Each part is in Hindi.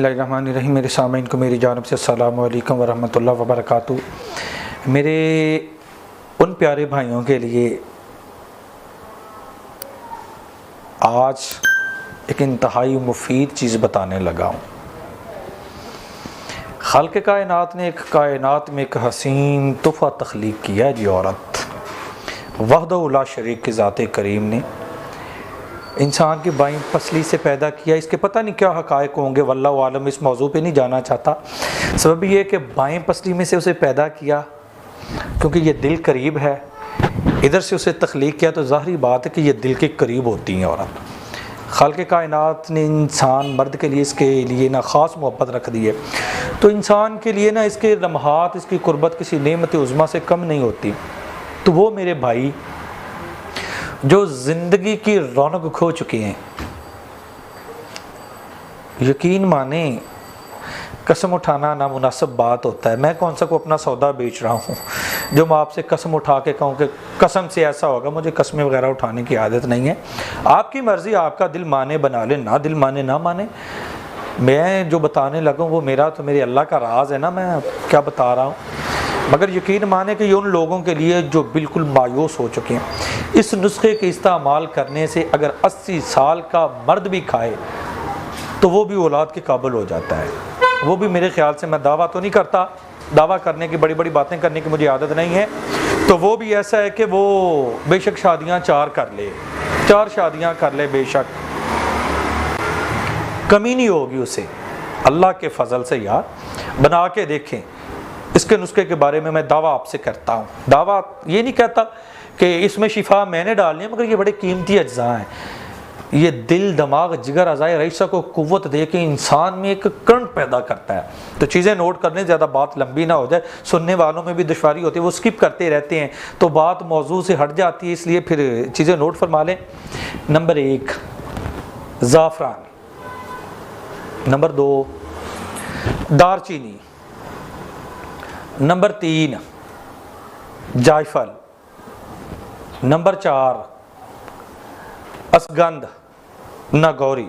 बिस्मिल्लाहिर्रहमानिर्रहीम। मेरे सामीन को मेरी जानब से अस्सलामु अलैकुम वरहमतुल्लाहि वबरकातुहू। मेरे उन प्यारे भाइयों के लिए आज एक इंतहाई मुफीद चीज़ बताने लगा हूँ। खालिक़ कायनात ने कायनात में एक हसीन तोहफ़ा तख्लीक किया है जी, औरत वहदहू ला शरीक की ज़ात करीम ने इंसान की बाईं पसली से पैदा किया। इसके पता नहीं क्या हक़ाइक़ होंगे, वल्लाहु आलम, इस मौजू पे नहीं जाना चाहता। सबब ये कि बाईं पसली में से उसे पैदा किया क्योंकि ये दिल करीब है, इधर से उसे तख्लीक किया तो ज़ाहिरी बात है कि ये दिल के करीब होती हैं औरत। खालिक़ कायनात ने इंसान मर्द के लिए इसके लिए ना ख़ास मोहब्बत रख दी है, तो इंसान के लिए ना इसके लम्हात, इसकी कुर्बत किसी नेमत उज़्मा से कम नहीं होती। तो वो मेरे भाई जो ज़िंदगी की रौनक खो चुके हैं, यकीन माने कसम उठाना नामुनासिब बात होता है। मैं कौन सा को अपना सौदा बेच रहा हूँ जो मैं आपसे कसम उठा के कहूँ कि कसम से ऐसा होगा। मुझे कसमें वगैरह उठाने की आदत नहीं है। आपकी मर्ज़ी, आपका दिल माने बना ले, ना दिल माने ना माने। मैं जो बताने लगा वो मेरा तो मेरे अल्लाह का राज है ना, मैं क्या बता रहा हूँ। मगर यकीन माने कि ये उन लोगों के लिए जो बिल्कुल मायूस हो चुके हैं। इस नुस्खे के इस्तेमाल करने से अगर 80 साल का मर्द भी खाए तो वो भी औलाद के काबिल हो जाता है। वो भी मेरे ख्याल से, मैं दावा तो नहीं करता, दावा करने की, बड़ी बड़ी बातें करने की मुझे आदत नहीं है, तो वो भी ऐसा है कि वो बेशक शादियाँ 4 कर ले, 4 शादियाँ कर ले, बेशक कमी नहीं होगी उसे। अल्लाह के फजल से यार बना के देखें। इसके नुस्खे के बारे में मैं दावा आपसे करता हूँ। दावा ये नहीं कहता कि इसमें शिफा मैंने डालनी है, मगर ये बड़े कीमती अज्जा हैं। ये दिल, दिमाग, जिगर, अज़ाए रईसा को कुव्वत दे के इंसान में एक करंट पैदा करता है। तो चीज़ें नोट कर लें, ज़्यादा बात लंबी ना हो जाए। सुनने वालों में भी दुश्वारी होती है, वो स्किप करते रहते हैं तो बात मौजू से हट जाती है, इसलिए फिर चीज़ें नोट फरमा लें। नंबर 1 ज़ाफ़रान, नंबर 2 दारचीनी, नंबर 3 जायफल, नंबर 4 असगंध नागौरी,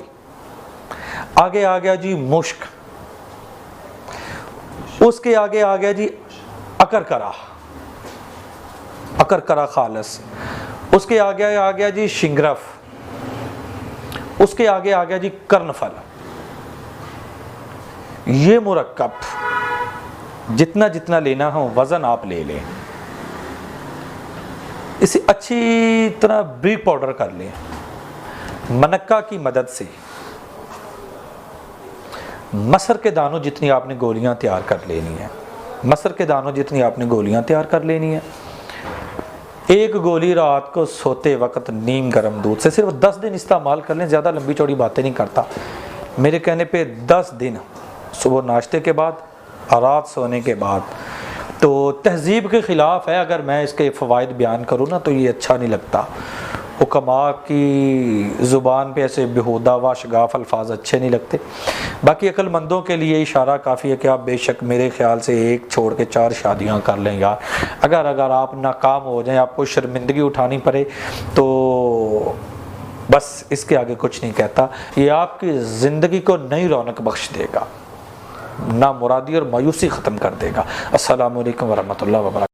आगे आ गया जी मुश्क, उसके आगे आ गया जी अकरकरा, अकरकरा खालस, उसके आगे आ गया जी शिंगरफ, उसके आगे आ गया जी कर्नफल। ये मुरक्कब जितना जितना लेना हो वज़न आप ले लें। इसे अच्छी तरह ब्रीक पाउडर कर लें। मनक्का की मदद से मसर के दानों जितनी आपने गोलियां तैयार कर लेनी है, मसर के दानों जितनी आपने गोलियां तैयार कर लेनी है। एक गोली रात को सोते वक्त नीम गर्म दूध से सिर्फ 10 दिन इस्तेमाल कर लें। ज़्यादा लंबी चौड़ी बातें नहीं करता, मेरे कहने पे 10 दिन, सुबह नाश्ते के बाद और रात सोने के बाद। तो तहजीब के ख़िलाफ़ है अगर मैं इसके फ़वाइद बयान करूँ ना, तो ये अच्छा नहीं लगता। हुक्मा की ज़ुबान पे ऐसे बेहुदा व शगाफ अल्फाज अच्छे नहीं लगते। बाकी अक्लमंदों के लिए इशारा काफ़ी है कि आप बेशक मेरे ख्याल से 1 छोड़ के 4 शादियां कर लें यार। अगर आप नाकाम हो जाएं, आपको शर्मिंदगी उठानी पड़े, तो बस इसके आगे कुछ नहीं कहता। ये आपकी ज़िंदगी को नई रौनक बख्श देगा, ना मुरादी और मायूसी ख़त्म कर देगा। अस्सलामु अलैकुम वरहमतुल्लाहि वबरकातुहू।